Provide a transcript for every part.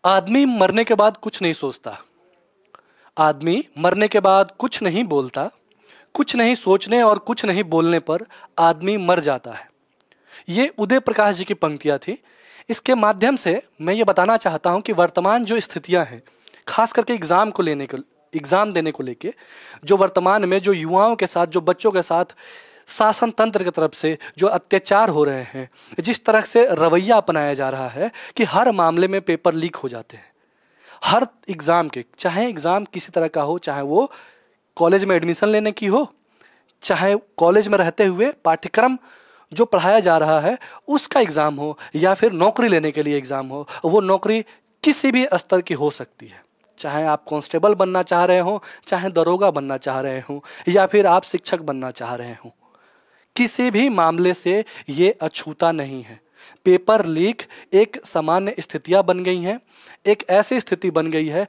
आदमी मरने के बाद कुछ नहीं सोचता, आदमी मरने के बाद कुछ नहीं बोलता, कुछ नहीं सोचने और कुछ नहीं बोलने पर आदमी मर जाता है। ये उदय प्रकाश जी की पंक्तियाँ थी। इसके माध्यम से मैं ये बताना चाहता हूँ कि वर्तमान जो स्थितियाँ हैं, खास करके एग्ज़ाम देने को लेके, जो वर्तमान में जो युवाओं के साथ, जो बच्चों के साथ शासन तंत्र की तरफ से जो अत्याचार हो रहे हैं, जिस तरह से रवैया अपनाया जा रहा है कि हर मामले में पेपर लीक हो जाते हैं, हर एग्ज़ाम के, चाहे एग्ज़ाम किसी तरह का हो, चाहे वो कॉलेज में एडमिशन लेने की हो, चाहे कॉलेज में रहते हुए पाठ्यक्रम जो पढ़ाया जा रहा है उसका एग्ज़ाम हो, या फिर नौकरी लेने के लिए एग्ज़ाम हो, वो नौकरी किसी भी स्तर की हो सकती है। चाहे आप कांस्टेबल बनना चाह रहे हो, चाहे दरोगा बनना चाह रहे हो, या फिर आप शिक्षक बनना चाह रहे हो, किसी भी मामले से ये अछूता नहीं है। पेपर लीक एक सामान्य स्थितियाँ बन गई हैं, एक ऐसी स्थिति बन गई है,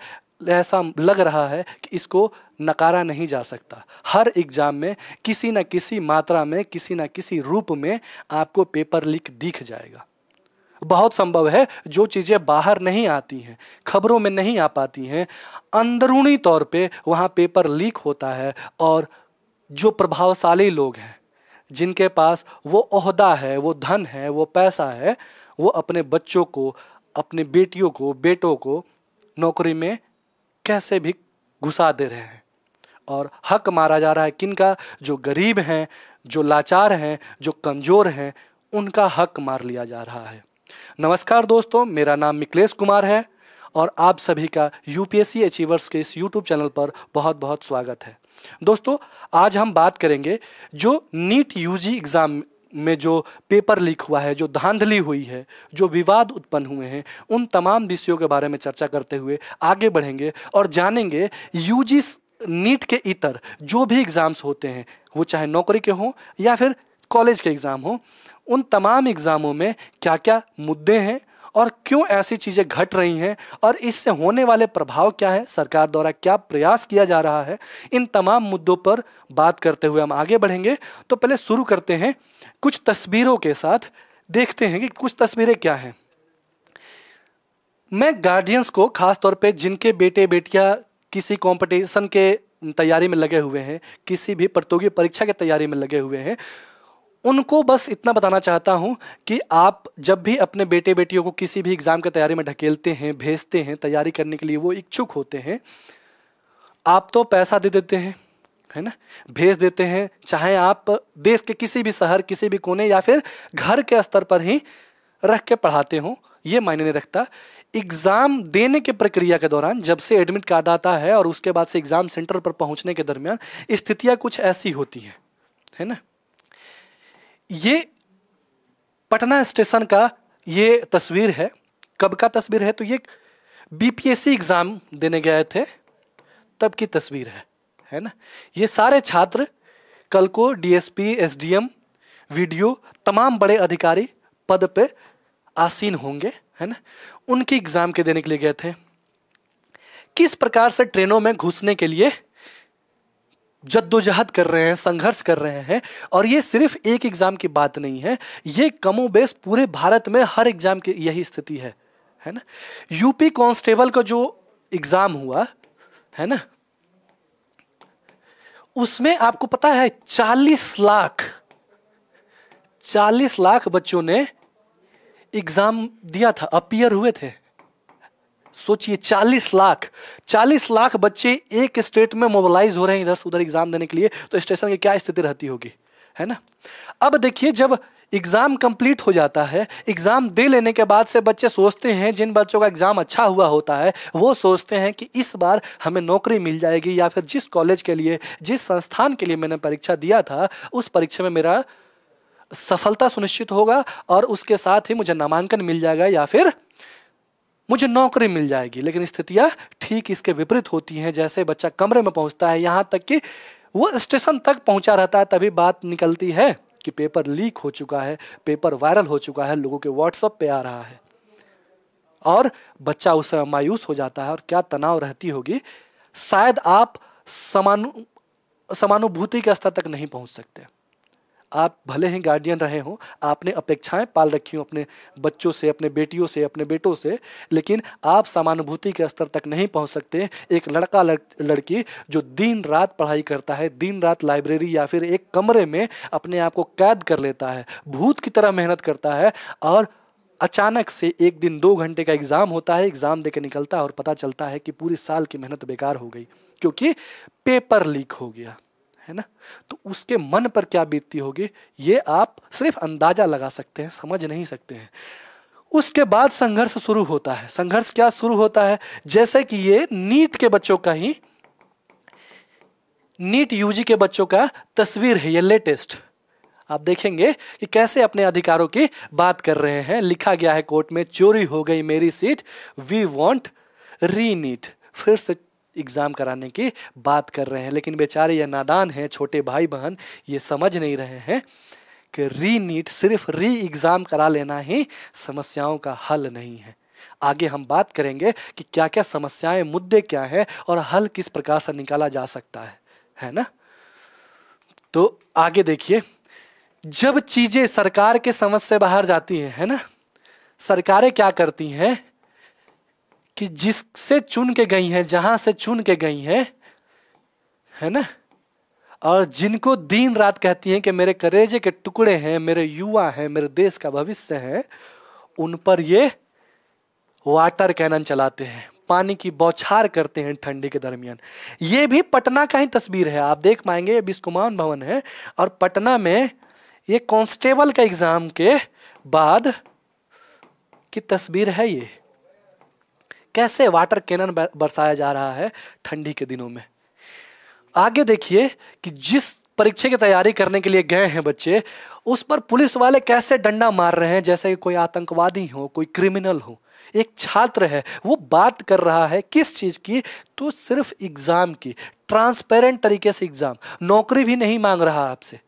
ऐसा लग रहा है कि इसको नकारा नहीं जा सकता। हर एग्ज़ाम में किसी न किसी मात्रा में, किसी न किसी रूप में आपको पेपर लीक दिख जाएगा। बहुत संभव है जो चीज़ें बाहर नहीं आती हैं, खबरों में नहीं आ पाती हैं, अंदरूनी तौर पे वहाँ पेपर लीक होता है, और जो प्रभावशाली लोग हैं, जिनके पास वो ओहदा है, वो धन है, वो पैसा है, वो अपने बच्चों को, अपने बेटियों को, बेटों को नौकरी में कैसे भी घुसा दे रहे हैं, और हक मारा जा रहा है किनका? जो गरीब हैं, जो लाचार हैं, जो कमज़ोर हैं, उनका हक मार लिया जा रहा है। नमस्कार दोस्तों, मेरा नाम मिकलेश कुमार है और आप सभी का यूपीएससी अचीवर्स के इस यूट्यूब चैनल पर बहुत बहुत स्वागत है। दोस्तों, आज हम बात करेंगे जो नीट यूजी एग्ज़ाम में जो पेपर लीक हुआ है, जो धांधली हुई है, जो विवाद उत्पन्न हुए हैं, उन तमाम विषयों के बारे में चर्चा करते हुए आगे बढ़ेंगे और जानेंगे यूजी नीट के इतर जो भी एग्ज़ाम्स होते हैं, वो चाहे नौकरी के हों या फिर कॉलेज के एग्ज़ाम हों, उन तमाम एग्ज़ामों में क्या क्या मुद्दे हैं और क्यों ऐसी चीज़ें घट रही हैं, और इससे होने वाले प्रभाव क्या है, सरकार द्वारा क्या प्रयास किया जा रहा है। इन तमाम मुद्दों पर बात करते हुए हम आगे बढ़ेंगे। तो पहले शुरू करते हैं कुछ तस्वीरों के साथ, देखते हैं कि कुछ तस्वीरें क्या हैं। मैं गार्डियंस को, खास तौर पे जिनके बेटे बेटियां किसी कंपटीशन के तैयारी में लगे हुए हैं, किसी भी प्रतियोगी परीक्षा की तैयारी में लगे हुए हैं, उनको बस इतना बताना चाहता हूं कि आप जब भी अपने बेटे बेटियों को किसी भी एग्ज़ाम की तैयारी में ढकेलते हैं, भेजते हैं तैयारी करने के लिए, वो इच्छुक होते हैं, आप तो पैसा दे देते हैं, है ना, भेज देते हैं, चाहे आप देश के किसी भी शहर, किसी भी कोने, या फिर घर के स्तर पर ही रख के पढ़ाते हो, ये मायने नहीं रखता। एग्ज़ाम देने के प्रक्रिया के दौरान, जब से एडमिट कार्ड आता है और उसके बाद से एग्ज़ाम सेंटर पर पहुंचने के दरमियान स्थितियां कुछ ऐसी होती हैं, है ना। ये पटना स्टेशन का ये तस्वीर है। कब का तस्वीर है? तो ये बीपीएससी एग्ज़ाम देने गए थे तब की तस्वीर है ना। ये सारे छात्र कल को डीएसपी, एसडीएम, वीडियो, तमाम बड़े अधिकारी पद पे आसीन होंगे, है ना। उनकी एग्ज़ाम के देने के लिए गए थे। किस प्रकार से ट्रेनों में घुसने के लिए जद्दोजहद कर रहे हैं, संघर्ष कर रहे हैं। और ये सिर्फ एक एग्ज़ाम की बात नहीं है, ये कमोबेश पूरे भारत में हर एग्ज़ाम की यही स्थिति है ना। यूपी कांस्टेबल का जो एग्ज़ाम हुआ है ना, उसमें आपको पता है 40 लाख बच्चों ने एग्ज़ाम दिया था, अपीयर हुए थे। सोचिए, 40 लाख बच्चे एक स्टेट में मोबिलाइज हो रहे हैं इधर से उधर एग्जाम देने के लिए, तो स्टेशन की क्या स्थिति रहती होगी, है ना। अब देखिए, जब एग्जाम कंप्लीट हो जाता है, एग्जाम दे लेने के बाद से बच्चे सोचते हैं, जिन बच्चों का एग्जाम अच्छा हुआ होता है वो सोचते हैं कि इस बार हमें नौकरी मिल जाएगी, या फिर जिस कॉलेज के लिए, जिस संस्थान के लिए मैंने परीक्षा दिया था, उस परीक्षा में मेरा सफलता सुनिश्चित होगा और उसके साथ ही मुझे नामांकन मिल जाएगा, या फिर मुझे नौकरी मिल जाएगी। लेकिन स्थितियां ठीक इसके विपरीत होती हैं। जैसे बच्चा कमरे में पहुंचता है, यहाँ तक कि वो स्टेशन तक पहुंचा रहता है, तभी बात निकलती है कि पेपर लीक हो चुका है, पेपर वायरल हो चुका है, लोगों के व्हाट्सएप पे आ रहा है, और बच्चा उस समय मायूस हो जाता है। और क्या तनाव रहती होगी, शायद आप समानुभूति के स्तर तक नहीं पहुंच सकते। आप भले ही गार्डियन रहे हो, आपने अपेक्षाएं पाल रखी हो अपने बच्चों से, अपने बेटियों से, अपने बेटों से, लेकिन आप समानुभूति के स्तर तक नहीं पहुंच सकते। एक लड़का लड़की जो दिन रात पढ़ाई करता है, दिन रात लाइब्रेरी या फिर एक कमरे में अपने आप को कैद कर लेता है, भूत की तरह मेहनत करता है, और अचानक से एक दिन 2 घंटे का एग्जाम होता है, एग्जाम देकर निकलता है और पता चलता है कि पूरी साल की मेहनत बेकार हो गई क्योंकि पेपर लीक हो गया, है ना। तो उसके मन पर क्या बीतती होगी ये आप सिर्फ अंदाजा लगा सकते हैं, समझ नहीं सकते हैं। उसके बाद संघर्ष शुरू होता है। संघर्ष क्या शुरू होता है? जैसे कि ये नीट के बच्चों का ही, नीट यूजी के बच्चों का तस्वीर है ये लेटेस्ट। आप देखेंगे कि कैसे अपने अधिकारों की बात कर रहे हैं। लिखा गया है कोर्ट में, चोरी हो गई मेरी सीट, वी वांट रीनीट, फिर से एग्जाम कराने की बात कर रहे हैं। लेकिन बेचारे ये नादान हैं, छोटे भाई बहन, ये समझ नहीं रहे हैं कि रीनीट, सिर्फ री एग्जाम करा लेना ही समस्याओं का हल नहीं है। आगे हम बात करेंगे कि क्या क्या समस्याएं, मुद्दे क्या हैं और हल किस प्रकार से निकाला जा सकता है ना। तो आगे देखिए, जब चीजें सरकार के समझ से बाहर जाती हैं, है ना, सरकारें क्या करती हैं कि जिससे चुन के गई हैं, जहां से चुन के गई हैं, है ना, और जिनको दिन रात कहती हैं कि मेरे कलेजे के टुकड़े हैं, मेरे युवा हैं, मेरे देश का भविष्य है, उन पर ये वाटर कैनन चलाते हैं, पानी की बौछार करते हैं ठंडी के दरमियान। ये भी पटना का ही तस्वीर है, आप देख पाएंगे, बिस्कुमान भवन है और पटना में ये कांस्टेबल का एग्जाम के बाद की तस्वीर है। ये कैसे वाटर कैनन बरसाया जा रहा है ठंडी के दिनों में। आगे देखिए कि जिस परीक्षा की तैयारी करने के लिए गए हैं बच्चे, उस पर पुलिस वाले कैसे डंडा मार रहे हैं जैसे कोई आतंकवादी हो, कोई क्रिमिनल हो। एक छात्र है, वो बात कर रहा है किस चीज की? तो सिर्फ एग्जाम की, ट्रांसपेरेंट तरीके से एग्जाम। नौकरी भी नहीं मांग रहा आपसे,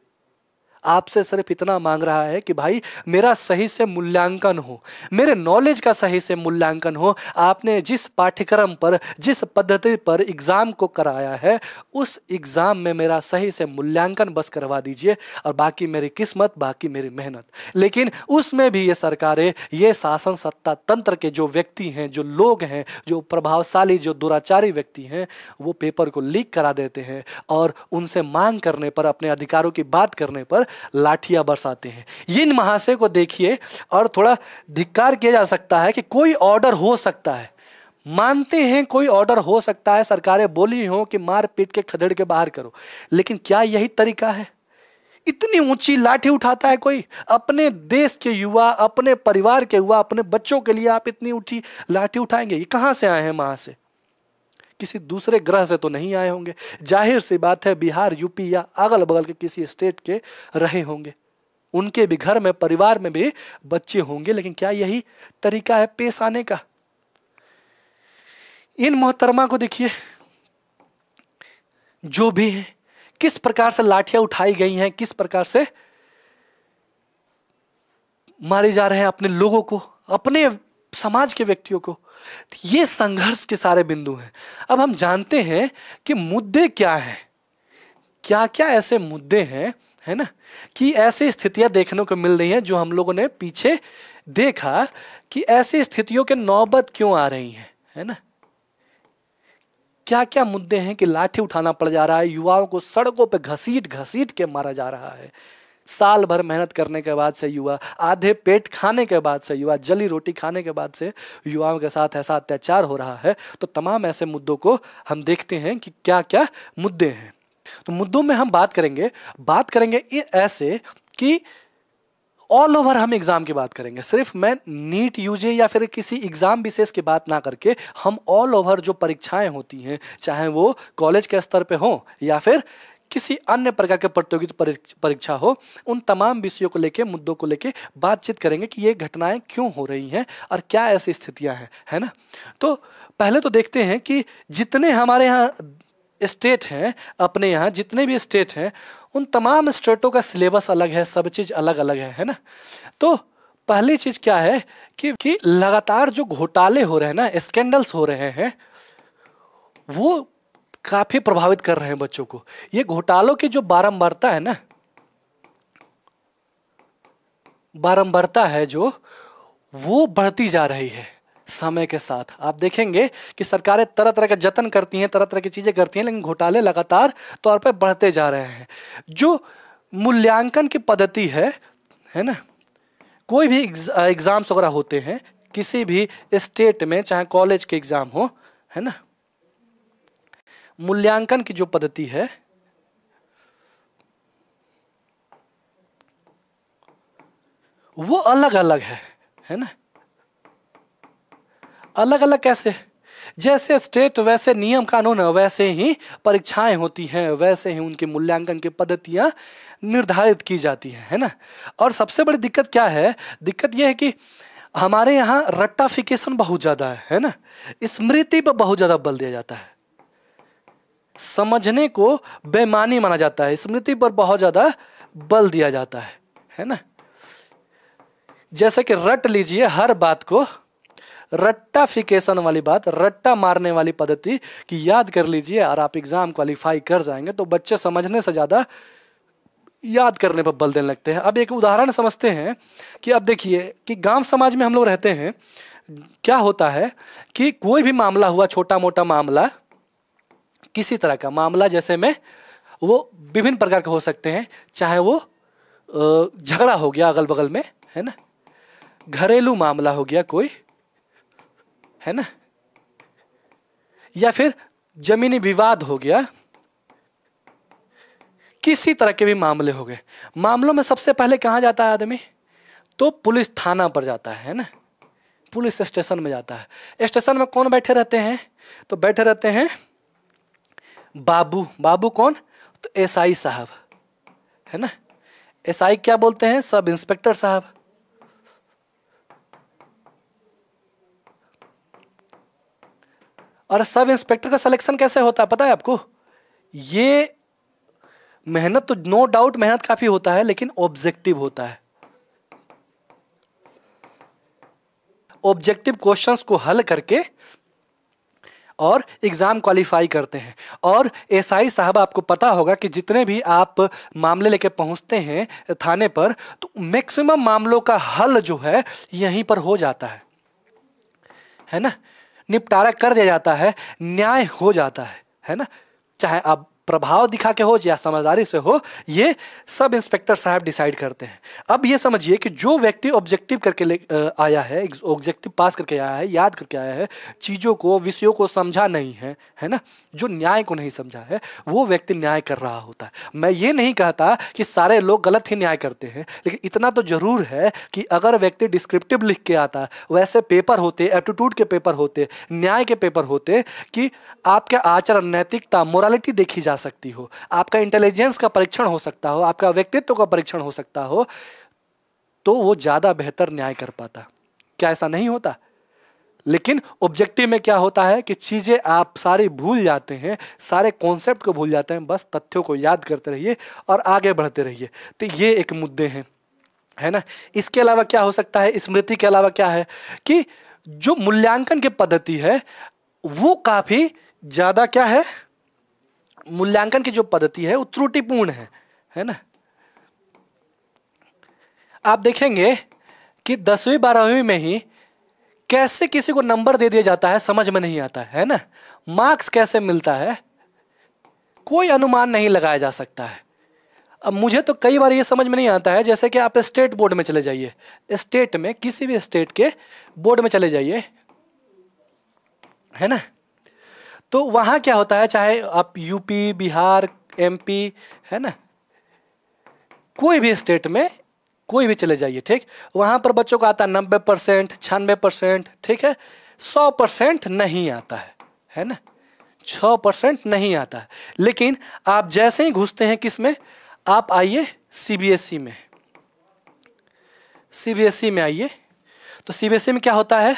आपसे सिर्फ इतना मांग रहा है कि भाई मेरा सही से मूल्यांकन हो, मेरे नॉलेज का सही से मूल्यांकन हो। आपने जिस पाठ्यक्रम पर, जिस पद्धति पर एग्जाम को कराया है, उस एग्जाम में मेरा सही से मूल्यांकन बस करवा दीजिए, और बाकी मेरी किस्मत, बाकी मेरी मेहनत। लेकिन उसमें भी ये सरकारें, ये शासन सत्ता तंत्र के जो व्यक्ति हैं, जो लोग हैं, जो प्रभावशाली, जो दुराचारी व्यक्ति हैं, वो पेपर को लीक करा देते हैं और उनसे मांग करने पर, अपने अधिकारों की बात करने पर लाठियां बरसाते हैं। इन महाशय को देखिए और थोड़ा धिक्कार किया जा सकता है कि कोई ऑर्डर हो सकता है, मानते हैं कोई ऑर्डर हो सकता है, सरकारें बोली हो कि मार पीट के खदेड़ के बाहर करो, लेकिन क्या यही तरीका है? इतनी ऊंची लाठी उठाता है कोई? अपने देश के युवा, अपने परिवार के युवा, अपने बच्चों के लिए आप इतनी ऊंची लाठी उठाएंगे? ये कहां से आए हैं महाशय? किसी दूसरे ग्रह से तो नहीं आए होंगे। जाहिर सी बात है बिहार, यूपी या अगल बगल के किसी स्टेट के रहे होंगे। उनके भी घर में, परिवार में भी बच्चे होंगे, लेकिन क्या यही तरीका है पेश आने का? इन मोहतरमा को देखिए, जो भी है, किस प्रकार से लाठियां उठाई गई हैं, किस प्रकार से मारे जा रहे हैं अपने लोगों को, अपने समाज के व्यक्तियों को। ये संघर्ष के सारे बिंदु हैं। अब हम जानते हैं कि मुद्दे क्या हैं, क्या क्या ऐसे मुद्दे हैं, है ना, कि ऐसी स्थितियां देखने को मिल रही हैं जो हम लोगों ने पीछे देखा कि ऐसी स्थितियों के नौबत क्यों आ रही हैं, है ना। क्या क्या मुद्दे हैं कि लाठी उठाना पड़ जा रहा है, युवाओं को सड़कों पे घसीट घसीट के मारा जा रहा है। साल भर मेहनत करने के बाद से युवा, आधे पेट खाने के बाद से युवा, जली रोटी खाने के बाद से युवाओं के साथ ऐसा अत्याचार हो रहा है। तो तमाम ऐसे मुद्दों को हम देखते हैं कि क्या क्या मुद्दे हैं। तो मुद्दों में हम बात करेंगे ऐसे कि ऑल ओवर हम एग्जाम की बात करेंगे। सिर्फ मैं नीट यूजी या फिर किसी एग्जाम विशेष की बात ना करके हम ऑल ओवर जो परीक्षाएं होती हैं, चाहे वो कॉलेज के स्तर पे हो या फिर किसी अन्य प्रकार के प्रतियोगिता परीक्षा हो, उन तमाम विषयों को लेके, मुद्दों को लेके बातचीत करेंगे कि ये घटनाएं क्यों हो रही हैं और क्या ऐसी स्थितियां हैं, है ना। तो पहले तो देखते हैं कि जितने हमारे यहाँ स्टेट हैं, अपने यहाँ जितने भी स्टेट हैं, उन तमाम स्टेटों का सिलेबस अलग है, सब चीज़ अलग अलग है ना। तो पहली चीज़ क्या है कि लगातार जो घोटाले हो रहे हैं ना, स्कैंडल्स हो रहे हैं, वो काफ़ी प्रभावित कर रहे हैं बच्चों को। ये घोटालों की जो बारंबारता है ना, बारंबारता है जो वो बढ़ती जा रही है समय के साथ। आप देखेंगे कि सरकारें तरह तरह के जतन करती हैं, तरह तरह की चीज़ें करती हैं, लेकिन घोटाले लगातार तौर पर बढ़ते जा रहे हैं। जो मूल्यांकन की पद्धति है ना, कोई भी एग्जाम्स वगैरह होते हैं किसी भी स्टेट में, चाहे कॉलेज के एग्जाम हो, है ना, मूल्यांकन की जो पद्धति है वो अलग अलग है ना। अलग अलग कैसे? जैसे स्टेट वैसे नियम कानून है, वैसे ही परीक्षाएं होती हैं, वैसे ही उनके मूल्यांकन की पद्धतियां निर्धारित की जाती हैं, है ना। और सबसे बड़ी दिक्कत क्या है? दिक्कत यह है कि हमारे यहाँ रट्टाफिकेशन बहुत ज़्यादा है ना। स्मृति पर बहुत ज़्यादा बल दिया जाता है, समझने को बेईमानी माना जाता है, स्मृति पर बहुत ज़्यादा बल दिया जाता है ना। जैसे कि रट लीजिए हर बात को, रट्टाफिकेशन वाली बात, रट्टा मारने वाली पद्धति की याद कर लीजिए और आप एग्जाम क्वालिफाई कर जाएंगे। तो बच्चे समझने से ज़्यादा याद करने पर बल देने लगते हैं। अब एक उदाहरण समझते हैं कि अब देखिए कि गांव समाज में हम लोग रहते हैं, क्या होता है कि कोई भी मामला हुआ, छोटा मोटा मामला, किसी तरह का मामला, जैसे में वो विभिन्न प्रकार के हो सकते हैं, चाहे वो झगड़ा हो गया अगल बगल में, है ना, घरेलू मामला हो गया कोई, है ना, या फिर जमीनी विवाद हो गया, किसी तरह के भी मामले हो गए। मामलों में सबसे पहले कहाँ जाता है आदमी? तो पुलिस थाना पर जाता है ना, पुलिस स्टेशन में जाता है। स्टेशन में कौन बैठे रहते हैं? तो बैठे रहते हैं बाबू। बाबू कौन? तो एसआई साहब, है ना। एसआई क्या बोलते हैं? सब इंस्पेक्टर साहब। और सब इंस्पेक्टर का सिलेक्शन कैसे होता है पता है आपको? ये मेहनत तो नो डाउट मेहनत काफी होता है, लेकिन ऑब्जेक्टिव होता है। ऑब्जेक्टिव क्वेश्चंस को हल करके और एग्जाम क्वालिफाई करते हैं। और एसआई साहब, आपको पता होगा कि जितने भी आप मामले लेके पहुंचते हैं थाने पर, तो मैक्सिमम मामलों का हल जो है यहीं पर हो जाता है ना। निपटारा कर दिया जाता है, न्याय हो जाता है ना। चाहे आप प्रभाव दिखा के हो या समझदारी से हो, ये सब इंस्पेक्टर साहब डिसाइड करते हैं। अब ये समझिए कि जो व्यक्ति ऑब्जेक्टिव करके आया है, ऑब्जेक्टिव पास करके आया है, याद करके आया है, चीज़ों को, विषयों को समझा नहीं है ना, जो न्याय को नहीं समझा है, वो व्यक्ति न्याय कर रहा होता है। मैं ये नहीं कहता कि सारे लोग गलत ही न्याय करते हैं, लेकिन इतना तो जरूर है कि अगर व्यक्ति डिस्क्रिप्टिव लिख के आता, वैसे पेपर होते, एप्टीट्यूड के पेपर होते, न्याय के पेपर होते, कि आपका आचरण, नैतिकता, मोरालिटी देखी जा सकती हो, आपका इंटेलिजेंस का परीक्षण हो सकता हो, आपका व्यक्तित्व का परीक्षण हो सकता हो, तो वो ज्यादा बेहतर न्याय कर पाता। क्या ऐसा नहीं होता? लेकिन ऑब्जेक्टिव में क्या होता है कि चीजें आप सारी भूल जाते हैं, सारे कॉन्सेप्ट को भूल जाते हैं, बस तथ्यों को याद करते रहिए और आगे बढ़ते रहिए। तो ये एक मुद्दे हैं, है ना। इसके अलावा क्या हो सकता है? स्मृति के अलावा क्या है कि जो मूल्यांकन की पद्धति है वो काफी ज्यादा क्या है, मूल्यांकन की जो पद्धति है वो त्रुटिपूर्ण है ना। आप देखेंगे कि 10वीं 12वीं में ही कैसे किसी को नंबर दे दिया जाता है, समझ में नहीं आता है ना। मार्क्स कैसे मिलता है कोई अनुमान नहीं लगाया जा सकता है। अब मुझे तो कई बार ये समझ में नहीं आता है, जैसे कि आप स्टेट बोर्ड में चले जाइए, स्टेट में किसी भी स्टेट के बोर्ड में चले जाइए, है ना, तो वहाँ क्या होता है, चाहे आप यूपी, बिहार, एमपी, है ना, कोई भी स्टेट में कोई भी चले जाइए, ठीक, वहाँ पर बच्चों को आता है 90%, 96%, ठीक है, 100% नहीं आता है ना, 6% नहीं आता है। लेकिन आप जैसे ही घुसते हैं किस में, आप आइए सीबीएसई में, सीबीएसई में आइए, तो सीबीएसई में क्या होता है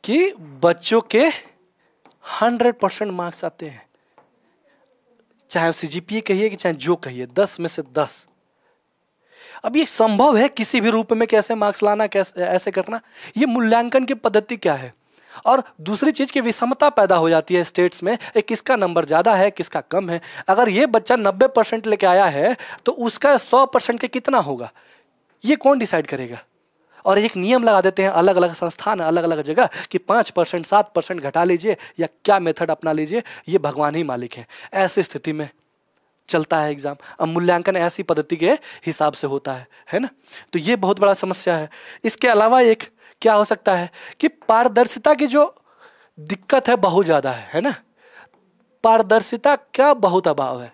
कि बच्चों के 100% मार्क्स आते हैं, चाहे सीजीपीए कहिए कि चाहे जो कहिए, 10 में से 10। अब ये संभव है किसी भी रूप में कैसे मार्क्स लाना, कैसे ऐसे करना? ये मूल्यांकन की पद्धति क्या है? और दूसरी चीज की विषमता पैदा हो जाती है स्टेट्स में, किसका नंबर ज्यादा है, किसका कम है। अगर ये बच्चा 90% लेके आया है तो उसका 100% के कितना होगा? ये कौन डिसाइड करेगा? और एक नियम लगा देते हैं अलग अलग संस्थान अलग अलग जगह कि 5% 7% घटा लीजिए या क्या मेथड अपना लीजिए, ये भगवान ही मालिक है। ऐसी स्थिति में चलता है एग्जाम। अब मूल्यांकन ऐसी पद्धति के हिसाब से होता है ना। तो ये बहुत बड़ा समस्या है। इसके अलावा एक क्या हो सकता है कि पारदर्शिता की जो दिक्कत है बहुत ज्यादा है ना। पारदर्शिता का बहुत अभाव है।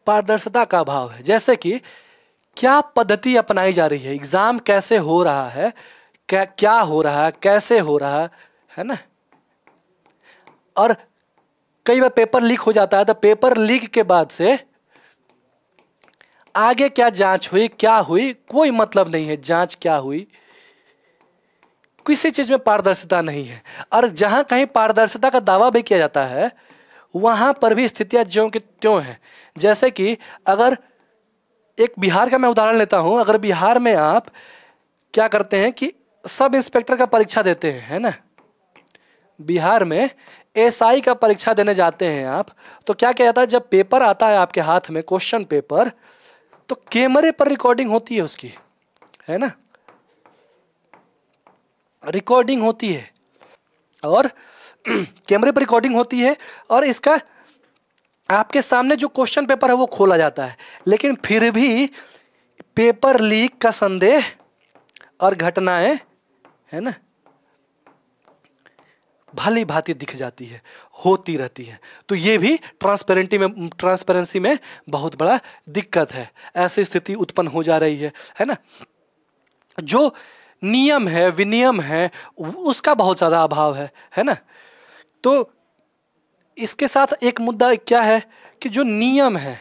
पारदर्शिता का अभाव है, जैसे कि क्या पद्धति अपनाई जा रही है, एग्जाम कैसे हो रहा है, क्या हो रहा है, कैसे हो रहा है ना। और कई बार पेपर लीक हो जाता है, तो पेपर लीक के बाद से आगे क्या जांच हुई, क्या हुई, कोई मतलब नहीं है। जांच क्या हुई, किसी चीज में पारदर्शिता नहीं है। और जहां कहीं पारदर्शिता का दावा भी किया जाता है, वहां पर भी स्थितियां ज्यों की त्यों हैं। जैसे कि अगर एक बिहार का मैं उदाहरण लेता हूं, अगर बिहार में आप क्या करते हैं कि सब इंस्पेक्टर का परीक्षा देते हैं, है ना। बिहार में एसआई का परीक्षा देने जाते हैं आप, तो क्या किया जाता है, जब पेपर आता है आपके हाथ में, क्वेश्चन पेपर, तो कैमरे पर रिकॉर्डिंग होती है उसकी, है ना, रिकॉर्डिंग होती है। और कैमरे पर रिकॉर्डिंग होती है और इसका आपके सामने जो क्वेश्चन पेपर है वो खोला जाता है। लेकिन फिर भी पेपर लीक का संदेह और घटनाएं, है ना, भली भांति दिख जाती है, होती रहती है। तो ये भी ट्रांसपेरेंसी में बहुत बड़ा दिक्कत है। ऐसी स्थिति उत्पन्न हो जा रही है ना। जो नियम है, विनियम है, उसका बहुत ज्यादा अभाव है ना। तो इसके साथ एक मुद्दा क्या है कि जो नियम है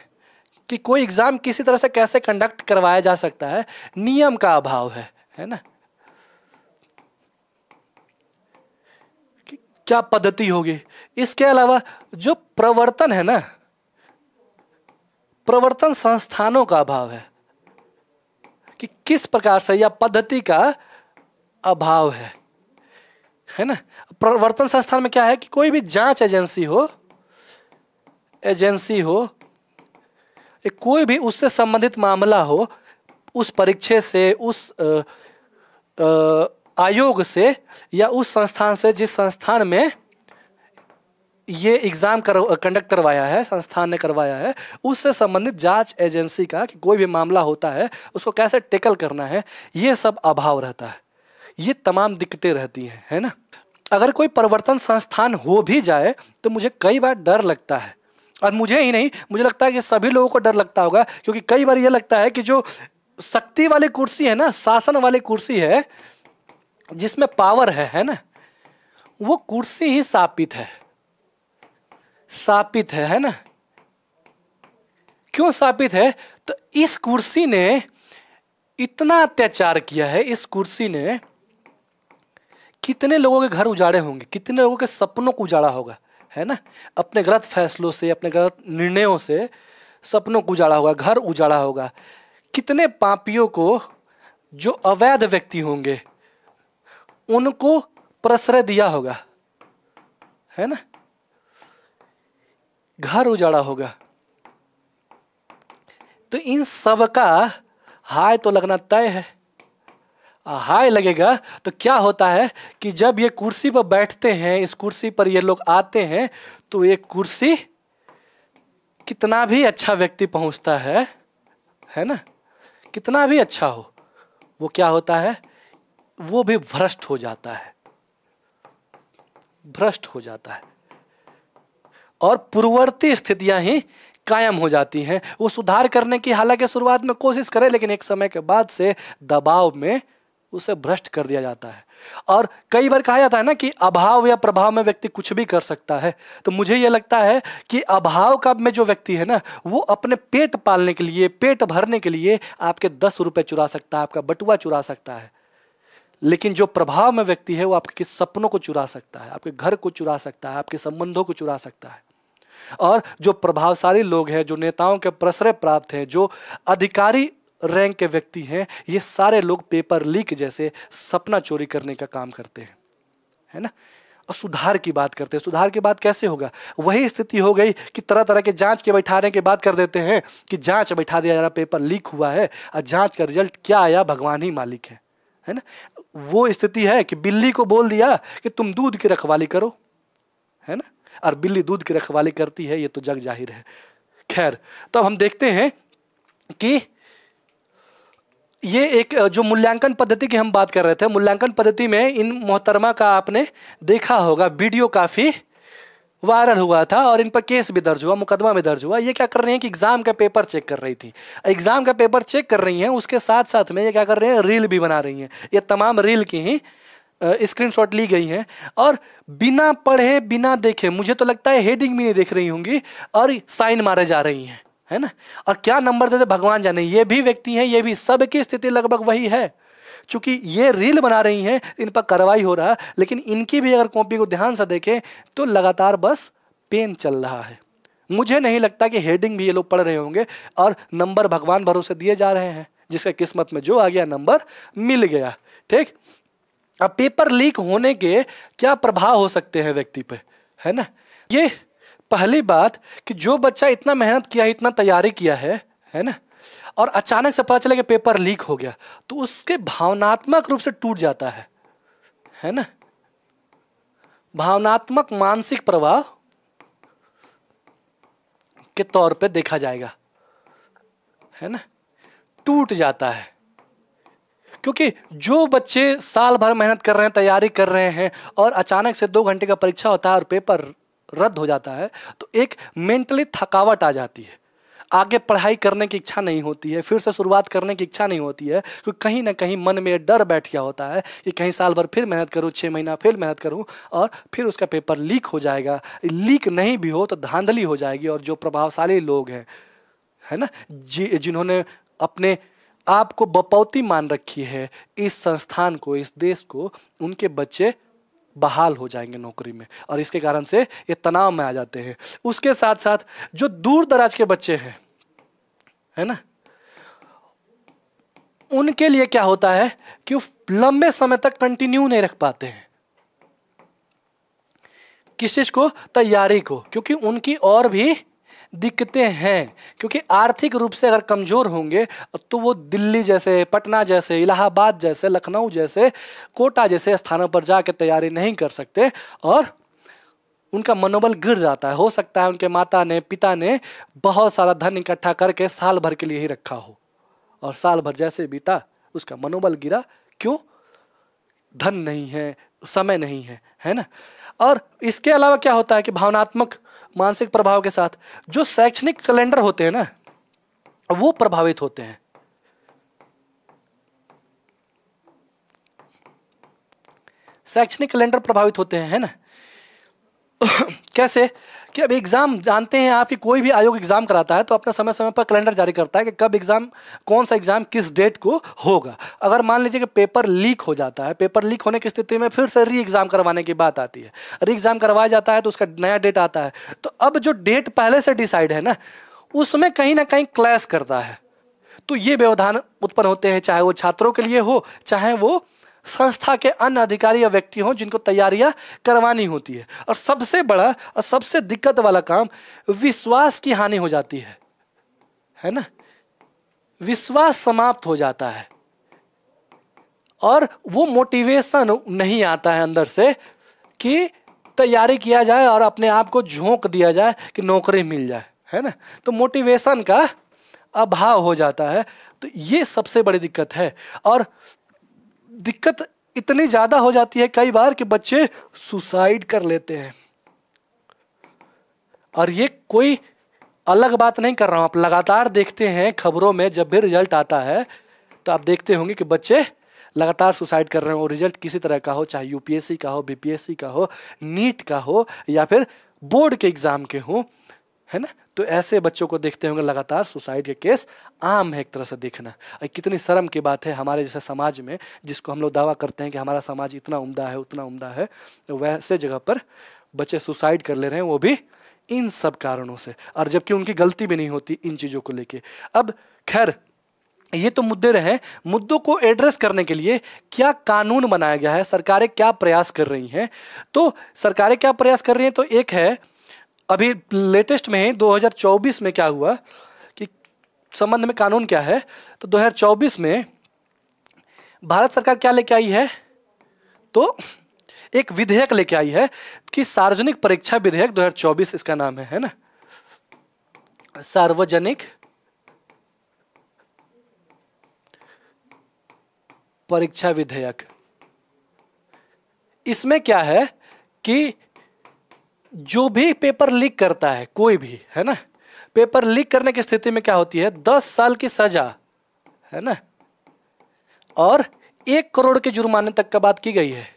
कि कोई एग्जाम किसी तरह से कैसे कंडक्ट करवाया जा सकता है, नियम का अभाव है ना। क्या पद्धति होगी। इसके अलावा जो प्रवर्तन है ना, प्रवर्तन संस्थानों का अभाव है कि किस प्रकार से, या पद्धति का अभाव है ना। प्रवर्तन संस्थान में क्या है कि कोई भी जांच एजेंसी हो, कोई भी उससे संबंधित मामला हो, उस परीक्षे से, उस आयोग से, या उस संस्थान से जिस संस्थान में ये एग्जाम कंडक्ट करवाया है, संस्थान ने करवाया है, उससे संबंधित जांच एजेंसी का कि कोई भी मामला होता है उसको कैसे टेकल करना है, ये सब अभाव रहता है। ये तमाम दिक्कतें रहती हैं, है ना। अगर कोई परिवर्तन संस्थान हो भी जाए तो मुझे कई बार डर लगता है, और मुझे ही नहीं, मुझे लगता है कि सभी लोगों को डर लगता होगा, क्योंकि कई बार ये लगता है कि जो शक्ति वाली कुर्सी है ना, शासन वाली कुर्सी है, जिसमें पावर है ना, वो कुर्सी ही शापित है ना। क्यों शापित है? तो इस कुर्सी ने इतना अत्याचार किया है, इस कुर्सी ने कितने लोगों के घर उजाड़े होंगे, कितने लोगों के सपनों को उजाड़ा होगा, है ना। अपने गलत फैसलों से, अपने गलत निर्णयों से सपनों को उजाड़ा होगा, घर उजाड़ा होगा। कितने पापियों को, जो अवैध व्यक्ति होंगे, उनको प्रश्रय दिया होगा, है ना, घर उजाड़ा होगा। तो इन सब का हाय तो लगना तय है। हाय लगेगा तो क्या होता है कि जब ये कुर्सी पर बैठते हैं, इस कुर्सी पर ये लोग आते हैं, तो ये कुर्सी, कितना भी अच्छा व्यक्ति पहुंचता है ना, कितना भी अच्छा हो, वो क्या होता है, वो भी भ्रष्ट हो जाता है, भ्रष्ट हो जाता है। और पूर्ववर्ती स्थितियां ही कायम हो जाती हैं। वो सुधार करने की हालांकि शुरुआत में कोशिश करे, लेकिन एक समय के बाद से दबाव में उसे भ्रष्ट कर दिया जाता है। और कई बार कहा जाता है ना कि अभाव या प्रभाव में व्यक्ति कुछ भी कर सकता है। तो मुझे यह लगता है कि अभाव का में जो व्यक्ति है ना, वो अपने पेट पालने के लिए, पेट भरने के लिए आपके 10 रुपए चुरा सकता है, आपका बटुआ चुरा सकता है। लेकिन जो प्रभाव में व्यक्ति है, वो आपके सपनों को चुरा सकता है, आपके घर को चुरा सकता है, आपके संबंधों को चुरा सकता है। और जो प्रभावशाली लोग हैं, जो नेताओं के प्रश्रय प्राप्त हैं, जो अधिकारी रैंक के व्यक्ति हैं, ये सारे लोग पेपर लीक जैसे सपना चोरी करने का काम करते हैं, है ना। और सुधार की बात करते हैं। सुधार की बात कैसे होगा? वही स्थिति हो गई कि तरह तरह के जांच के बैठाने के बाद कर देते हैं कि जांच बैठा दिया जा रहा, पेपर लीक हुआ है और जांच का रिजल्ट क्या आया भगवान ही मालिक है ना। वो स्थिति है कि बिल्ली को बोल दिया कि तुम दूध की रखवाली करो, है ना, और बिल्ली दूध की रखवाली करती है, ये तो जग जाहिर है। खैर, तो अब हम देखते हैं कि ये एक जो मूल्यांकन पद्धति की हम बात कर रहे थे, मूल्यांकन पद्धति में इन मोहतरमा का आपने देखा होगा, वीडियो काफी वायरल हुआ था और इन पर केस भी दर्ज हुआ, मुकदमा भी दर्ज हुआ। ये क्या कर रही हैं कि एग्जाम का पेपर चेक कर रही थी, एग्जाम का पेपर चेक कर रही हैं, उसके साथ साथ में ये क्या कर रहे हैं, रील भी बना रही हैं। ये तमाम रील की ही स्क्रीनशॉट ली गई हैं और बिना पढ़े बिना देखे, मुझे तो लगता है हेडिंग भी नहीं देख रही होंगी और साइन मारे जा रही हैं, है ना। और क्या नंबर देते भगवान जाने। ये भी व्यक्ति हैं, ये भी, सबकी स्थिति लगभग वही है। चूंकि ये रील बना रही हैं, इन पर कार्रवाई हो रहा है, लेकिन इनकी भी अगर कॉपी को ध्यान से देखें तो लगातार बस पेन चल रहा है। मुझे नहीं लगता कि हेडिंग भी ये लोग पढ़ रहे होंगे और नंबर भगवान भरोसे दिए जा रहे हैं, जिसका किस्मत में जो आ गया नंबर मिल गया। ठीक, अब पेपर लीक होने के क्या प्रभाव हो सकते हैं व्यक्ति पे, है ना। ये पहली बात कि जो बच्चा इतना मेहनत किया, इतना तैयारी किया है ना, और अचानक से पता चला कि पेपर लीक हो गया, तो उसके भावनात्मक रूप से टूट जाता है ना। भावनात्मक मानसिक प्रभाव के तौर पे देखा जाएगा, है ना, टूट जाता है। क्योंकि जो बच्चे साल भर मेहनत कर रहे हैं, तैयारी कर रहे हैं और अचानक से 2 घंटे का परीक्षा होता है और पेपर रद्द हो जाता है, तो एक मेंटली थकावट आ जाती है, आगे पढ़ाई करने की इच्छा नहीं होती है, फिर से शुरुआत करने की इच्छा नहीं होती है, क्योंकि कहीं ना कहीं मन में डर बैठ गया होता है कि कहीं साल भर फिर मेहनत करूँ, 6 महीना फिर मेहनत करूँ और फिर उसका पेपर लीक हो जाएगा। लीक नहीं भी हो तो धांधली हो जाएगी। और जो प्रभावशाली लोग हैं, है ना, जिन्होंने अपने आप को बपौती मान रखी है इस संस्थान को, इस देश को, उनके बच्चे बहाल हो जाएंगे नौकरी में और इसके कारण से ये तनाव में आ जाते हैं। उसके साथ साथ जो दूर दराज के बच्चे हैं, है ना, उनके लिए क्या होता है कि वो लंबे समय तक कंटिन्यू नहीं रख पाते हैं किस चीज को, तैयारी को, क्योंकि उनकी और भी दिक्कतें हैं। क्योंकि आर्थिक रूप से अगर कमजोर होंगे तो वो दिल्ली जैसे, पटना जैसे, इलाहाबाद जैसे, लखनऊ जैसे, कोटा जैसे स्थानों पर जाकर तैयारी नहीं कर सकते और उनका मनोबल गिर जाता है। हो सकता है उनके माता ने, पिता ने बहुत सारा धन इकट्ठा करके साल भर के लिए ही रखा हो और साल भर जैसे बीता उसका मनोबल गिरा। क्यों? धन नहीं है, समय नहीं है ना। और इसके अलावा क्या होता है कि भावनात्मक मानसिक प्रभाव के साथ जो शैक्षणिक कैलेंडर होते हैं ना, वो प्रभावित होते हैं। शैक्षणिक कैलेंडर प्रभावित होते हैं, है ना। कैसे कि अब एग्जाम, जानते हैं आप कि कोई भी आयोग एग्जाम कराता है तो अपना समय समय पर कैलेंडर जारी करता है कि कब एग्जाम, कौन सा एग्जाम किस डेट को होगा। अगर मान लीजिए कि पेपर लीक हो जाता है, पेपर लीक होने की स्थिति में फिर से री एग्जाम करवाने की बात आती है, री एग्जाम करवाया जाता है तो उसका नया डेट आता है। तो अब जो डेट पहले से डिसाइड है ना, उसमें कहीं ना कहीं क्लैश करता है। तो ये व्यवधान उत्पन्न होते हैं, चाहे वो छात्रों के लिए हो, चाहे वो संस्था के अन्य अधिकारी या व्यक्ति हों जिनको तैयारियां करवानी होती है। और सबसे बड़ा और सबसे दिक्कत वाला काम, विश्वास की हानि हो जाती है ना। विश्वास समाप्त हो जाता है और वो मोटिवेशन नहीं आता है अंदर से कि तैयारी किया जाए और अपने आप को झोंक दिया जाए कि नौकरी मिल जाए, है ना। तो मोटिवेशन का अभाव हो जाता है। तो ये सबसे बड़ी दिक्कत है। और दिक्कत इतनी ज्यादा हो जाती है कई बार कि बच्चे सुसाइड कर लेते हैं। और ये कोई अलग बात नहीं कर रहा हूं, आप लगातार देखते हैं खबरों में, जब भी रिजल्ट आता है तो आप देखते होंगे कि बच्चे लगातार सुसाइड कर रहे हो। रिजल्ट किसी तरह का हो, चाहे यूपीएससी का हो, बीपीएससी का हो, नीट का हो या फिर बोर्ड के एग्जाम के हो, है ना। तो ऐसे बच्चों को देखते होंगे लगातार सुसाइड के केस आम है एक तरह से देखना। कितनी शर्म की बात है हमारे जैसे समाज में, जिसको हम लोग दावा करते हैं कि हमारा समाज इतना उम्दा है, उतना उम्दा है, तो वैसे जगह पर बच्चे सुसाइड कर ले रहे हैं, वो भी इन सब कारणों से, और जबकि उनकी गलती भी नहीं होती इन चीज़ों को लेके। अब खैर, ये तो मुद्दे रहे। मुद्दों को एड्रेस करने के लिए क्या कानून बनाया गया है, सरकारें क्या प्रयास कर रही हैं। तो सरकारें क्या प्रयास कर रही हैं, तो एक है अभी लेटेस्ट में 2024 में क्या हुआ कि संबंध में कानून क्या है, तो 2024 में भारत सरकार क्या लेके आई है, तो एक विधेयक लेके आई है कि सार्वजनिक परीक्षा विधेयक 2024 इसका नाम है ना, सार्वजनिक परीक्षा विधेयक। इसमें क्या है कि जो भी पेपर लीक करता है, कोई भी, है ना, पेपर लीक करने की स्थिति में क्या होती है, 10 साल की सजा, है ना, और 1 करोड़ के जुर्माने तक का बात की गई है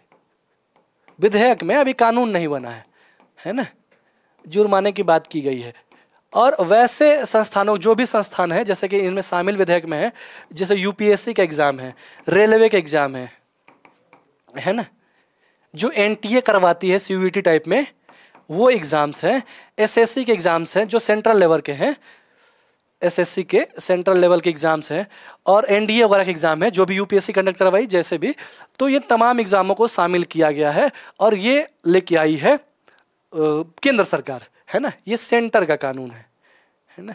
विधेयक में, अभी कानून नहीं बना है ना, जुर्माने की बात की गई है। और वैसे संस्थानों, जो भी संस्थान है, जैसे कि इनमें शामिल विधेयक में है, जैसे यूपीएससी का एग्जाम है, रेलवे का एग्जाम है ना, जो एनटीए करवाती है सीयूईटी टाइप में, वो एग्जाम्स हैं, एसएससी के एग्जाम्स हैं जो सेंट्रल लेवल के हैं, एसएससी के सेंट्रल लेवल के एग्जाम्स हैं, और एनडीए वगैरह के एग्जाम है जो भी यूपीएससी कंडक्ट करवाई, जैसे भी। तो ये तमाम एग्जामों को शामिल किया गया है और ये लेके आई है केंद्र सरकार, है ना, ये सेंटर का कानून है ना,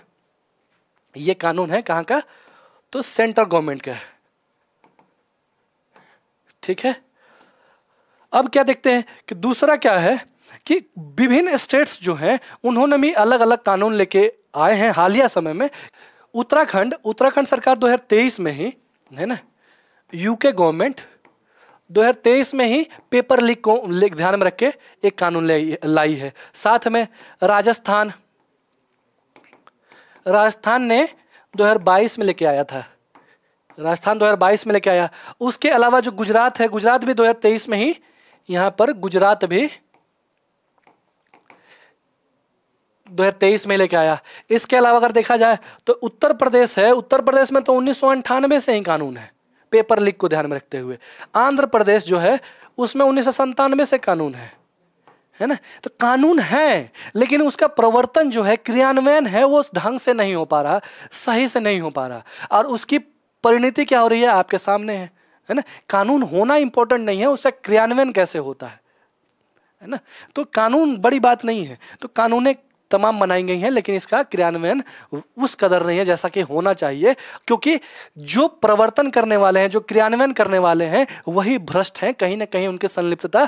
ये कानून है कहाँ का, तो सेंट्रल गवर्नमेंट का है, ठीक है। अब क्या देखते हैं कि दूसरा क्या है कि विभिन्न स्टेट्स जो हैं उन्होंने भी अलग अलग कानून लेके आए हैं हालिया समय में। उत्तराखंड सरकार 2023 में ही, है ना, यूके गवर्नमेंट 2023 में ही पेपर लीक को ध्यान में रख के एक कानून लाई है। साथ में राजस्थान ने 2022 में लेके आया था, राजस्थान 2022 में लेके आया। उसके अलावा जो गुजरात है, गुजरात भी 2023 में ही, यहाँ पर गुजरात भी 2023 में लेके आया। इसके अलावा अगर देखा जाए तो उत्तर प्रदेश है, उत्तर प्रदेश में तो 1998 से ही कानून है पेपर लीक को ध्यान में रखते हुए। आंध्र प्रदेश जो है उसमें 1997 से कानून है ना। तो कानून है लेकिन उसका प्रवर्तन जो है, क्रियान्वयन है, वो ढंग से नहीं हो पा रहा, सही से नहीं हो पा रहा, और उसकी परिणति क्या हो रही है आपके सामने है ना। कानून होना इंपॉर्टेंट नहीं है, उसका क्रियान्वयन कैसे होता है ना। तो कानून बड़ी बात नहीं है, तो कानूनें तमाम बनाई गई हैं लेकिन इसका क्रियान्वयन उस कदर नहीं है जैसा कि होना चाहिए, क्योंकि जो प्रवर्तन करने वाले हैं, जो क्रियान्वयन करने वाले हैं, वही भ्रष्ट हैं। कहीं ना कहीं उनकी संलिप्तता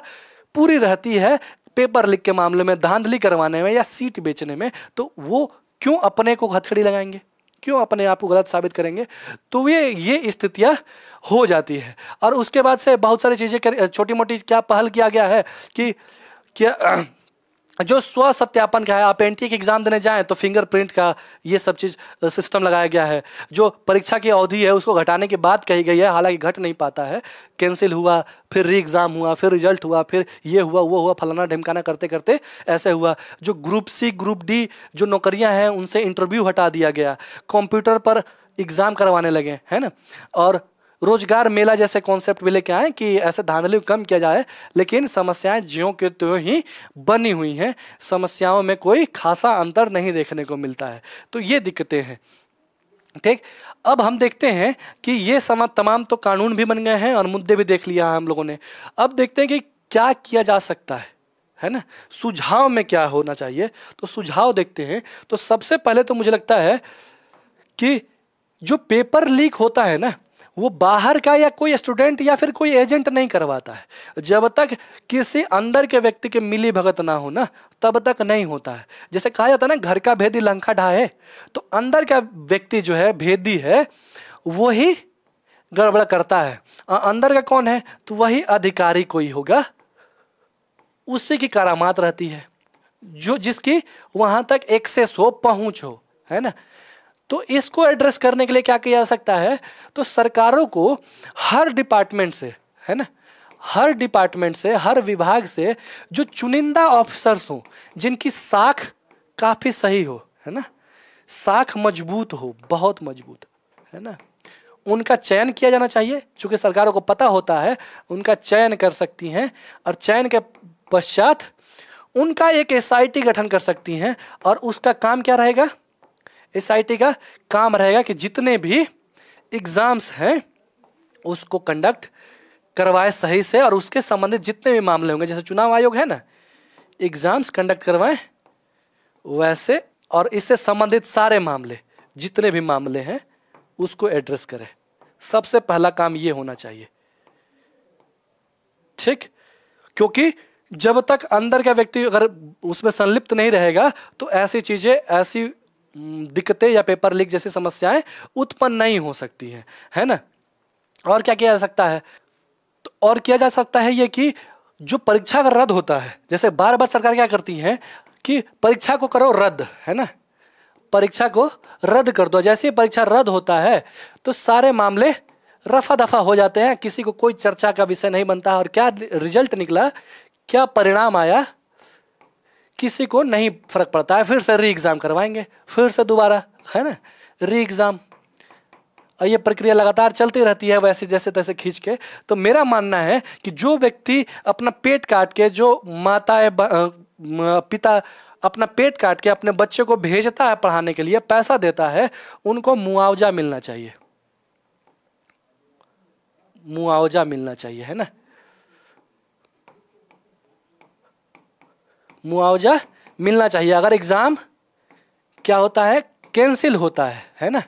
पूरी रहती है पेपर लीक के मामले में, धांधली करवाने में या सीट बेचने में। तो वो क्यों अपने को हथकड़ी लगाएंगे, क्यों अपने आप को गलत साबित करेंगे। तो ये स्थितियां हो जाती है। और उसके बाद से बहुत सारी चीजें छोटी मोटी क्या पहल किया गया है कि क्या जो स्व सत्यापन का है, आप एनटीए के एग्जाम देने जाएं तो फिंगरप्रिंट का ये सब चीज़ सिस्टम लगाया गया है। जो परीक्षा की अवधि है उसको घटाने की बात कही गई है, हालांकि घट नहीं पाता है, कैंसिल हुआ, फिर री एग्ज़ाम हुआ, फिर रिजल्ट हुआ, फिर ये हुआ वो हुआ, फलाना ढिमकाना करते करते ऐसे हुआ। जो ग्रुप सी ग्रुप डी जो नौकरियां हैं उनसे इंटरव्यू हटा दिया गया, कंप्यूटर पर एग्ज़ाम करवाने लगे, है ना। और रोजगार मेला जैसे कॉन्सेप्ट भी लेके आए कि ऐसे धांधली कम किया जाए, लेकिन समस्याएं ज्यों के त्यों ही बनी हुई हैं, समस्याओं में कोई खासा अंतर नहीं देखने को मिलता है। तो ये दिक्कतें हैं, ठीक। अब हम देखते हैं कि ये तमाम तो कानून भी बन गए हैं और मुद्दे भी देख लिया हम लोगों ने। अब देखते हैं कि क्या किया जा सकता है ना, सुझाव में क्या होना चाहिए। तो सुझाव देखते हैं। तो सबसे पहले तो मुझे लगता है कि जो पेपर लीक होता है ना, वो बाहर का या कोई स्टूडेंट या फिर कोई एजेंट नहीं करवाता है। जब तक किसी अंदर के व्यक्ति के मिली भगत ना हो ना, तब तक नहीं होता है। जैसे कहा जाता है ना, घर का भेदी लंका ढाहे, तो अंदर का व्यक्ति जो है, भेदी है, वही गड़बड़ करता है। अंदर का कौन है, तो वही अधिकारी कोई होगा, उसी की करामात रहती है, जो जिसकी वहां तक एक्सेस हो, पहुंच हो, है ना। तो इसको एड्रेस करने के लिए क्या किया जा सकता है, तो सरकारों को हर डिपार्टमेंट से, है ना, हर डिपार्टमेंट से, हर विभाग से जो चुनिंदा ऑफिसर्स हो, जिनकी साख काफ़ी सही हो, है ना, साख मजबूत हो, बहुत मजबूत, है ना, उनका चयन किया जाना चाहिए। चूँकि सरकारों को पता होता है, उनका चयन कर सकती हैं और चयन के पश्चात उनका एक एसआईटी गठन कर सकती हैं। और उसका काम क्या रहेगा, एसआईटी का काम रहेगा कि जितने भी एग्जाम्स हैं उसको कंडक्ट करवाए सही से, और उसके संबंधित जितने भी मामले होंगे, जैसे चुनाव आयोग है ना, एग्जाम्स कंडक्ट करवाएं वैसे, और इससे संबंधित सारे मामले जितने भी मामले हैं उसको एड्रेस करें। सबसे पहला काम ये होना चाहिए, ठीक। क्योंकि जब तक अंदर का व्यक्ति अगर उसमें संलिप्त नहीं रहेगा तो ऐसी चीजें, ऐसी दिक्कतें या पेपर लीक जैसी समस्याएं उत्पन्न नहीं हो सकती हैं, है ना। और क्या किया जा सकता है, तो और किया जा सकता है ये कि जो परीक्षा का रद्द होता है, जैसे बार बार सरकार क्या करती है कि परीक्षा को करो रद्द, है ना, परीक्षा को रद्द कर दो। जैसे ही परीक्षा रद्द होता है तो सारे मामले रफा दफा हो जाते हैं, किसी को कोई चर्चा का विषय नहीं बनता। और क्या रिजल्ट निकला, क्या परिणाम आया, किसी को नहीं फर्क पड़ता है। फिर से री एग्जाम करवाएंगे, फिर से दोबारा, है ना, री एग्जाम। और ये प्रक्रिया लगातार चलती रहती है वैसे जैसे तैसे खींच के। तो मेरा मानना है कि जो व्यक्ति अपना पेट काट के, जो माता पिता अपना पेट काट के अपने बच्चे को भेजता है पढ़ाने के लिए, पैसा देता है, उनको मुआवजा मिलना चाहिए, मुआवजा मिलना चाहिए, है ना, मुआवजा मिलना चाहिए। अगर एग्जाम क्या होता है, कैंसिल होता है ना,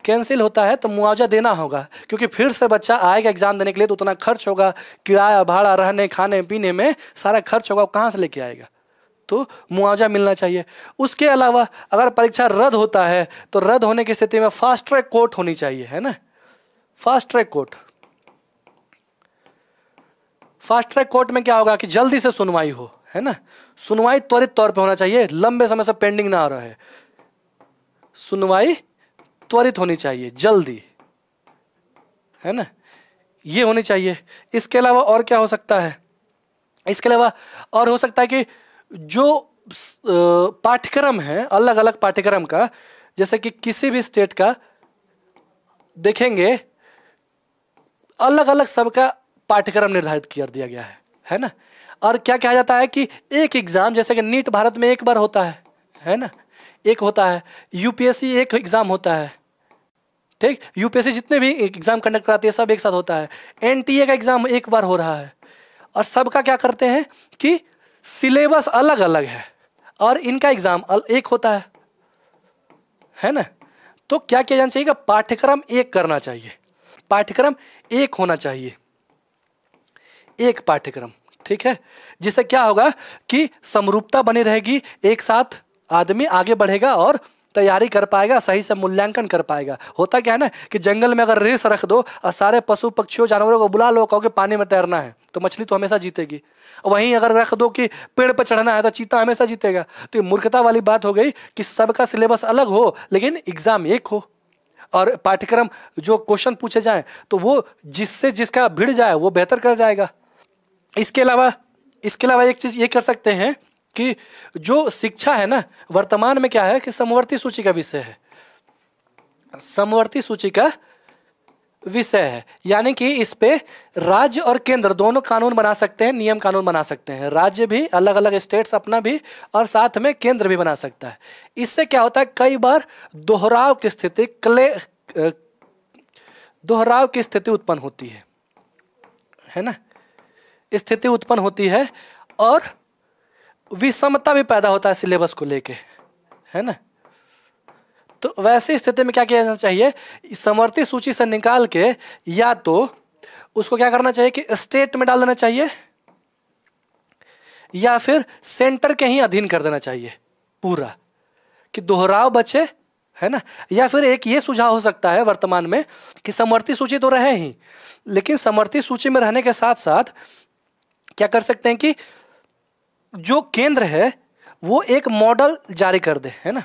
कैंसिल होता है तो मुआवजा देना होगा, क्योंकि फिर से बच्चा आएगा एग्जाम देने के लिए तो उतना खर्च होगा, किराया भाड़ा, रहने खाने पीने में सारा खर्च होगा, कहाँ से लेके आएगा, तो मुआवजा मिलना चाहिए। उसके अलावा अगर परीक्षा रद्द होता है तो रद्द होने की स्थिति में फास्ट ट्रैक कोर्ट होनी चाहिए, है ना, fast track court. Fast track court में क्या होगा कि जल्दी से सुनवाई हो, है ना, सुनवाई त्वरित तौर पे होना चाहिए, लंबे समय से पेंडिंग ना रहे, सुनवाई त्वरित होनी चाहिए, जल्दी, है ना, ये होनी चाहिए। इसके अलावा और क्या हो सकता है, इसके अलावा और हो सकता है कि जो पाठ्यक्रम है, अलग अलग पाठ्यक्रम का, जैसे कि किसी भी स्टेट का देखेंगे अलग अलग सबका पाठ्यक्रम निर्धारित कर दिया गया है ना। और क्या कहा जाता है कि एक एग्जाम, जैसे कि नीट भारत में एक बार होता है ना, एक होता है, यूपीएससी एक एग्जाम होता है, ठीक, यूपीएससी जितने भी एग्जाम कंडक्ट कराती है सब एक साथ होता है, एनटीए का एग्जाम एक बार हो रहा है, और सबका क्या करते हैं कि सिलेबस अलग अलग है और इनका एग्जाम एक होता है ना। तो क्या किया जाना चाहिए कि पाठ्यक्रम एक करना चाहिए, पाठ्यक्रम एक होना चाहिए, एक पाठ्यक्रम, ठीक है, जिससे क्या होगा कि समरूपता बनी रहेगी, एक साथ आदमी आगे बढ़ेगा और तैयारी कर पाएगा, सही से मूल्यांकन कर पाएगा। होता क्या है ना कि जंगल में अगर रेस रख दो और सारे पशु पक्षियों जानवरों को बुला लो, कहोगे पानी में तैरना है, तो मछली तो हमेशा जीतेगी। वहीं अगर रख दो कि पेड़ पर चढ़ना है तो चीता हमेशा जीतेगा। तो ये मूर्खता वाली बात हो गई कि सबका सिलेबस अलग हो लेकिन एग्जाम एक हो, और पाठ्यक्रम जो क्वेश्चन पूछे जाएं तो वो जिससे जिसका भिड़ जाए वो बेहतर कर जाएगा। इसके अलावा एक चीज ये कर सकते हैं कि जो शिक्षा है ना, वर्तमान में क्या है कि समवर्ती सूची का विषय है, समवर्ती सूची का विषय है, यानी कि इस पे राज्य और केंद्र दोनों कानून बना सकते हैं, नियम कानून बना सकते हैं, राज्य भी अलग अलग स्टेट्स अपना भी और साथ में केंद्र भी बना सकता है। इससे क्या होता है, कई बार दोहराव की स्थिति उत्पन्न होती है ना, स्थिति उत्पन्न होती है और विषमता भी पैदा होता है सिलेबस को लेके, है ना। तो वैसी स्थिति में क्या किया जाना चाहिए, समवर्ती सूची से निकाल के या तो उसको क्या करना चाहिए कि स्टेट में डाल देना चाहिए या फिर सेंटर के ही अधीन कर देना चाहिए पूरा, कि दोहराव बचे, है ना। या फिर एक ये सुझाव हो सकता है वर्तमान में कि समवर्ती सूची तो रहे ही, लेकिन समवर्ती सूची में रहने के साथ साथ क्या कर सकते हैं कि जो केंद्र है वो एक मॉडल जारी कर दे, है ना,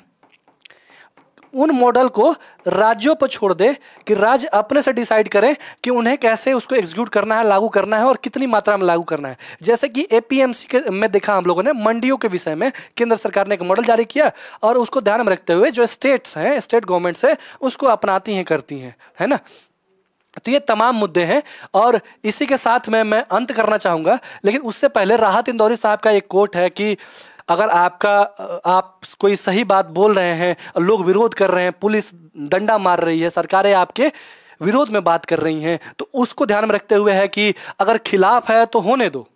उन मॉडल को राज्यों पर छोड़ दे कि राज्य अपने से डिसाइड करें कि उन्हें कैसे उसको एग्जीक्यूट करना है, लागू करना है और कितनी मात्रा में लागू करना है। जैसे कि एपीएमसी के में देखा हम लोगों ने, मंडियों के विषय में केंद्र सरकार ने एक मॉडल जारी किया और उसको ध्यान में रखते हुए जो स्टेट्स हैं, स्टेट गवर्नमेंट्स है, उसको अपनाती हैं, करती हैं, है ना। तो ये तमाम मुद्दे हैं और इसी के साथ में मैं अंत करना चाहूँगा, लेकिन उससे पहले राहत इंदौरी साहब का एक कोट है कि अगर आप कोई सही बात बोल रहे हैं और लोग विरोध कर रहे हैं, पुलिस डंडा मार रही है, सरकारें आपके विरोध में बात कर रही हैं, तो उसको ध्यान में रखते हुए है कि अगर खिलाफ है तो होने दो,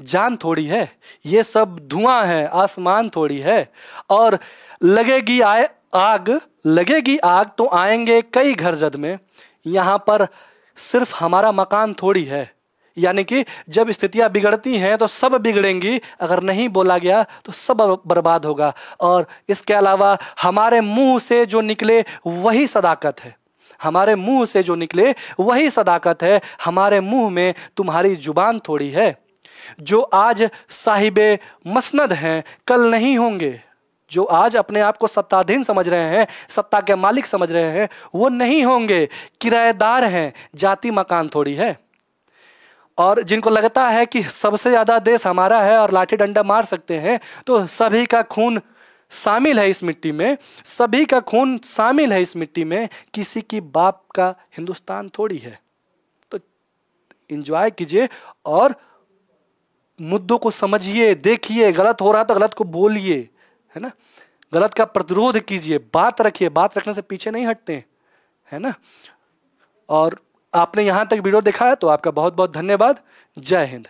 जान थोड़ी है, ये सब धुआं है, आसमान थोड़ी है। और लगेगी आग तो आएंगे कई घर जद में, यहाँ पर सिर्फ हमारा मकान थोड़ी है। यानी कि जब स्थितियां बिगड़ती हैं तो सब बिगड़ेंगी, अगर नहीं बोला गया तो सब बर्बाद होगा। और इसके अलावा हमारे मुंह से जो निकले वही सदाकत है, हमारे मुंह से जो निकले वही सदाकत है। हमारे मुंह में तुम्हारी जुबान थोड़ी है। जो आज साहिबे मसनद हैं कल नहीं होंगे, जो आज अपने आप को सत्ताधीन समझ रहे हैं, सत्ता के मालिक समझ रहे हैं, वो नहीं होंगे, किराएदार हैं, जाति मकान थोड़ी है। और जिनको लगता है कि सबसे ज्यादा देश हमारा है और लाठी डंडा मार सकते हैं, तो सभी का खून शामिल है इस मिट्टी में, सभी का खून शामिल है इस मिट्टी में, किसी की बाप का हिंदुस्तान थोड़ी है। तो एंजॉय कीजिए और मुद्दों को समझिए, देखिए, गलत हो रहा तो गलत को बोलिए, है ना, गलत का प्रतिरोध कीजिए, बात रखिए, बात रखने से पीछे नहीं हटते, है ना। और आपने यहां तक वीडियो देखा है तो आपका बहुत बहुत धन्यवाद। जय हिंद।